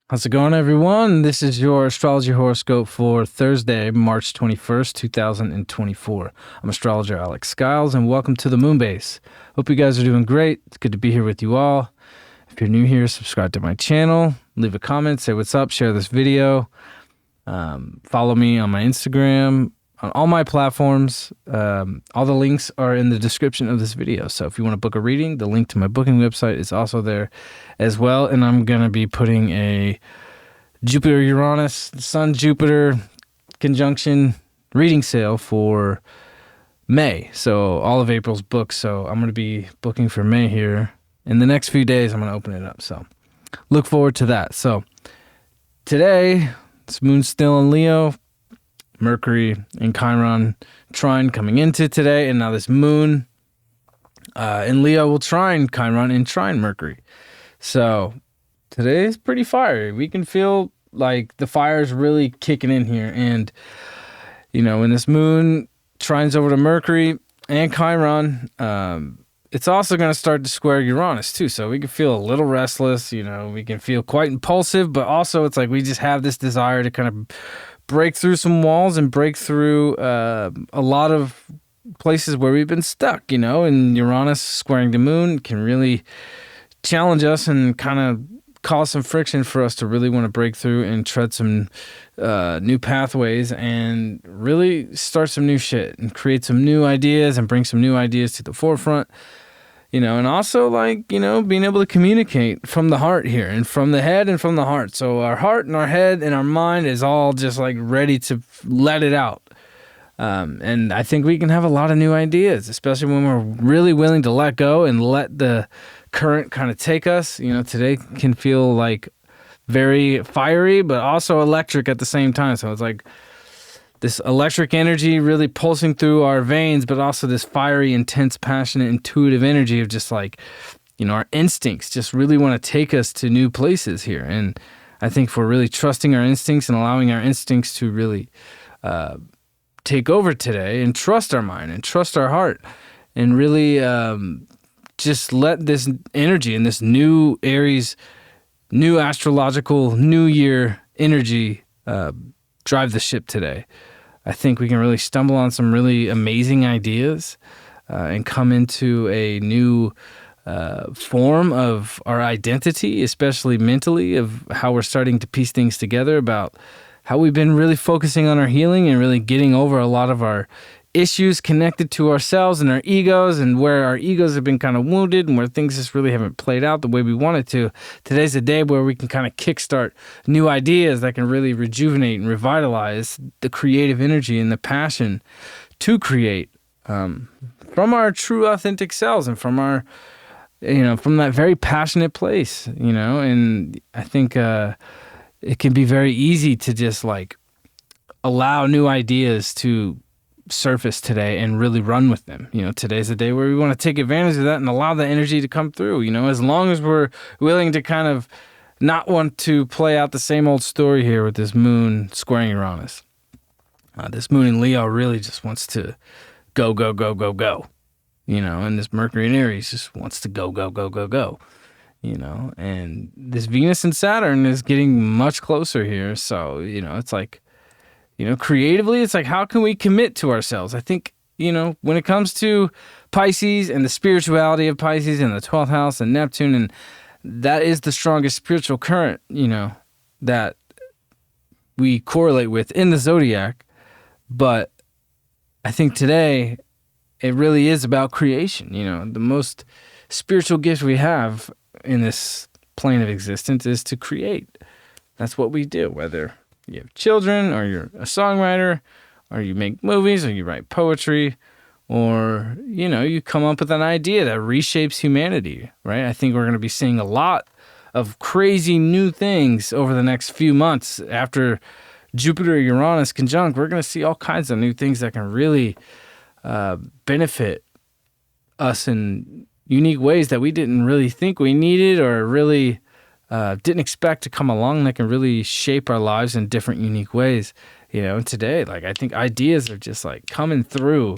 How's it going, everyone? This is your Astrology Horoscope for Thursday, March 21st, 2024. I'm astrologer Alex Skyles, and welcome to the Moonbase. Hope you guys are doing great. It's good to be here with you all. If you're new here, subscribe to my channel, leave a comment, say what's up, share this video. Follow me on my Instagram, on all my platforms. All the links are in the description of this video. So if you want to book a reading, the link to my booking website is also there as well. And I'm going to be putting a Jupiter-Uranus, Sun-Jupiter conjunction reading sale for May. So all of April's booked. So I'm going to be booking for May here. In the next few days, I'm going to open it up. So look forward to that. So today, this moon's still in Leo. Mercury and Chiron trine coming into today, and now this moon in Leo will trine Chiron and trine Mercury. So today is pretty fiery. We can feel like the fire is really kicking in here. And, you know, when this moon trines over to Mercury and Chiron, it's also going to start to square Uranus too. So we can feel a little restless, you know, we can feel quite impulsive, but also it's like we just have this desire to kind of break through some walls and break through a lot of places where we've been stuck, you know, and Uranus squaring the moon can really challenge us and kind of cause some friction for us to really want to break through and tread some new pathways and really start some new shit and create some new ideas and bring some new ideas to the forefront. You know, and also, like, you know, being able to communicate from the heart here and from the head and from the heart. So our heart and our head and our mind is all just like ready to let it out. And I think we can have a lot of new ideas, especially when we're really willing to let go and let the current kind of take us. You know, today can feel like very fiery, but also electric at the same time. So it's like this electric energy really pulsing through our veins, but also this fiery, intense, passionate, intuitive energy of just like, you know, our instincts just really want to take us to new places here. And I think if we're really trusting our instincts and allowing our instincts to really take over today and trust our mind and trust our heart and really just let this energy and this new Aries, new astrological, new year energy drive the ship today. I think we can really stumble on some really amazing ideas and come into a new form of our identity, especially mentally, of how we're starting to piece things together about how we've been really focusing on our healing and really getting over a lot of our issues connected to ourselves and our egos, and where our egos have been kind of wounded and where things just really haven't played out the way we wanted to. Today's a day where we can kind of kickstart new ideas that can really rejuvenate and revitalize the creative energy and the passion to create from our true authentic selves and from our, you know, from that very passionate place, you know. And I think it can be very easy to just like allow new ideas to surface today and really run with them. You know, today's the day where we want to take advantage of that and allow the energy to come through, you know, as long as we're willing to kind of not want to play out the same old story here with this moon squaring Uranus. This moon in Leo really just wants to go, go, go, go, go, you know, and this Mercury in Aries just wants to go, go, go, go, go, you know, and this Venus and Saturn is getting much closer here. So, you know, it's like, you know, creatively, it's like, how can we commit to ourselves? I think, you know, when it comes to Pisces and the spirituality of Pisces and the 12th house and Neptune, and that is the strongest spiritual current, you know, that we correlate with in the zodiac. But I think today it really is about creation. You know, the most spiritual gift we have in this plane of existence is to create. That's what we do, whether you have children, or you're a songwriter, or you make movies, or you write poetry, or, you know, you come up with an idea that reshapes humanity, right? I think we're going to be seeing a lot of crazy new things over the next few months. After Jupiter-Uranus conjunct, we're going to see all kinds of new things that can really benefit us in unique ways that we didn't really think we needed or really didn't expect to come along, that can really shape our lives in different, unique ways. You know, and today, like, I think ideas are just like coming through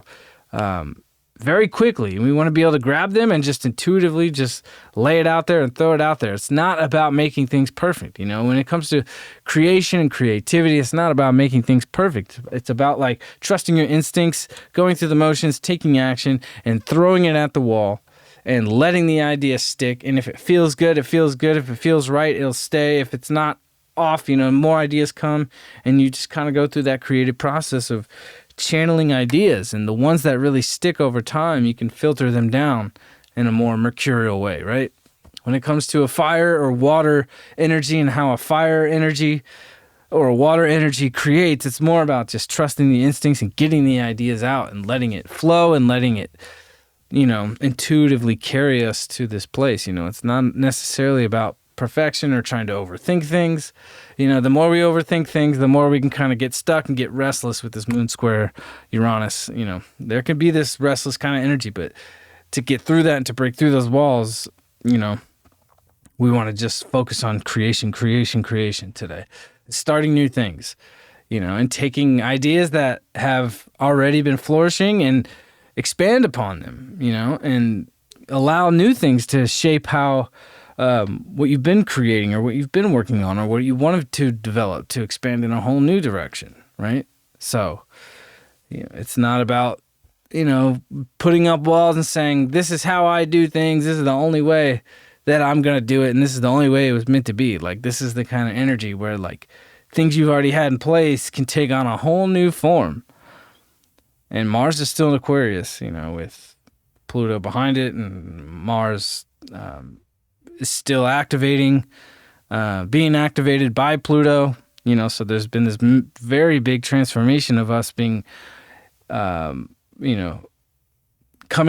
very quickly. We want to be able to grab them and just intuitively just lay it out there and throw it out there. It's not about making things perfect. When it comes to creation and creativity, it's not about making things perfect. It's about like trusting your instincts, going through the motions, taking action, and throwing it at the wall and letting the idea stick. And if it feels good, it feels good. If it feels right, it'll stay. If it's not off, more ideas come, and you just kind of go through that creative process of channeling ideas, and the ones that really stick over time, you can filter them down in a more mercurial way, right? When it comes to a fire or water energy and how a fire energy or a water energy creates, it's more about just trusting the instincts and getting the ideas out and letting it flow and letting it, intuitively carry us to this place. It's not necessarily about perfection or trying to overthink things. The more we overthink things, the more we can kind of get stuck and get restless with this moon square Uranus. There can be this restless kind of energy, but to get through that and to break through those walls, we want to just focus on creation today. Starting new things, and taking ideas that have already been flourishing and expand upon them, and allow new things to shape how what you've been creating or what you've been working on or what you wanted to develop to expand in a whole new direction, right? So, it's not about, putting up walls and saying, this is how I do things, this is the only way that I'm going to do it, and this is the only way it was meant to be. Like, this is the kind of energy where, like, things you've already had in place can take on a whole new form. And Mars is still in Aquarius, with Pluto behind it, and Mars is still activating, being activated by Pluto, so there's been this very big transformation of us being, coming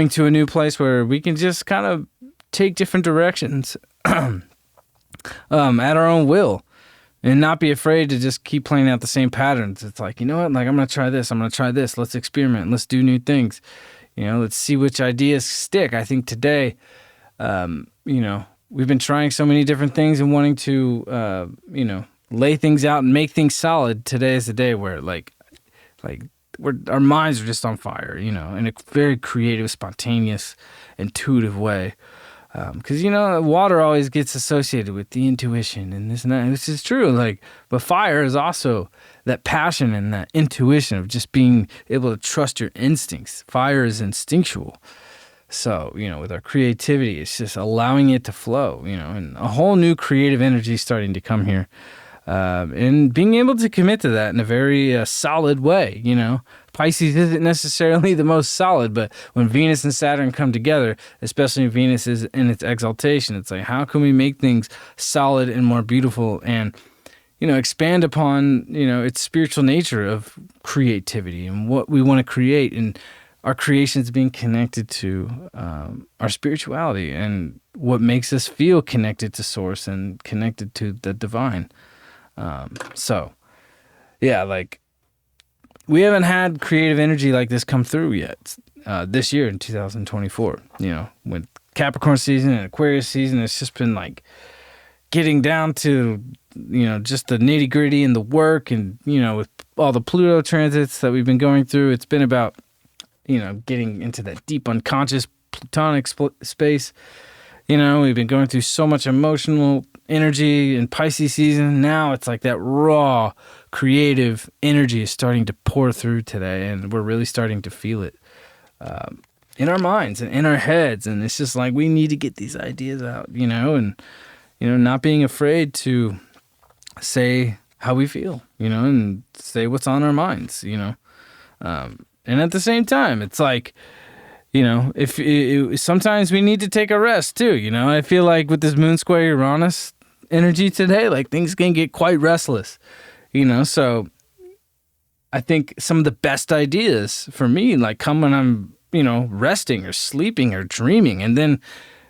to a new place where we can just kind of take different directions at our own will and not be afraid to just keep playing out the same patterns. It's like, like, I'm going to try this, let's experiment, let's do new things, let's see which ideas stick. I think today, we've been trying so many different things and wanting to, lay things out and make things solid. Today is the day where, our minds are just on fire, in a very creative, spontaneous, intuitive way. Because, water always gets associated with the intuition and this and that, which is true. But fire is also that passion and that intuition of just being able to trust your instincts. Fire is instinctual. So, with our creativity, it's just allowing it to flow, and a whole new creative energy starting to come here. And being able to commit to that in a very solid way, Pisces isn't necessarily the most solid, but when Venus and Saturn come together, especially when Venus is in its exaltation, it's like, how can we make things solid and more beautiful and, expand upon, its spiritual nature of creativity and what we want to create, and our creations being connected to our spirituality and what makes us feel connected to Source and connected to the divine. We haven't had creative energy like this come through yet this year in 2024. With Capricorn season and Aquarius season, it's just been like getting down to, just the nitty gritty and the work, and, with all the Pluto transits that we've been going through, it's been about, getting into that deep unconscious Plutonic space. We've been going through so much emotional energy in Pisces season. Now it's like that raw, creative energy is starting to pour through today, and we're really starting to feel it in our minds and in our heads. And it's just like we need to get these ideas out, and, not being afraid to say how we feel, and say what's on our minds, and at the same time, it's like, if sometimes we need to take a rest too. I feel like with this moon square Uranus energy today, like things can get quite restless, so I think some of the best ideas for me, come when I'm, resting or sleeping or dreaming. And then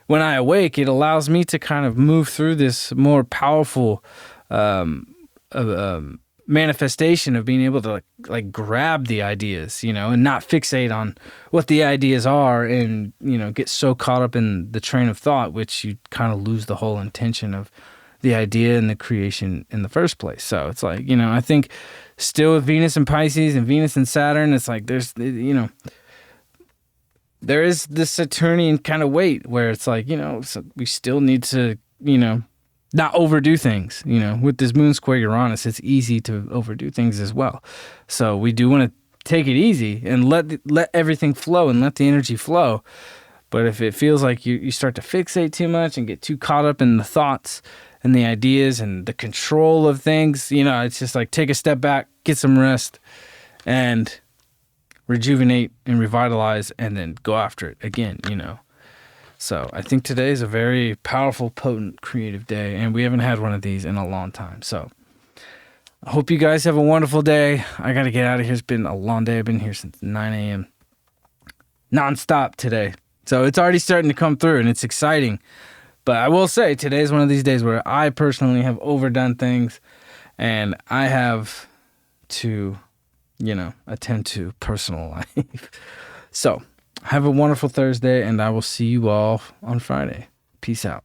when I awake, it allows me to kind of move through this more powerful, manifestation of being able to grab the ideas, and not fixate on what the ideas are and, get so caught up in the train of thought, which you kind of lose the whole intention of the idea and the creation in the first place. So it's like, I think still with Venus and Pisces and Venus and Saturn, it's like there's, there is this Saturnian kind of weight where it's like, so we still need to, not overdo things. With this moon square Uranus, it's easy to overdo things as well. So we do want to take it easy and let everything flow and let the energy flow. But if it feels like you start to fixate too much and get too caught up in the thoughts and the ideas and the control of things, it's just like take a step back, get some rest, and rejuvenate and revitalize, and then go after it again, So I think today is a very powerful, potent, creative day, and we haven't had one of these in a long time. So I hope you guys have a wonderful day. I got to get out of here. It's been a long day. I've been here since 9 a.m. nonstop today. So it's already starting to come through, and it's exciting. But I will say today is one of these days where I personally have overdone things, and I have to attend to personal life. So have a wonderful Thursday, and I will see you all on Friday. Peace out.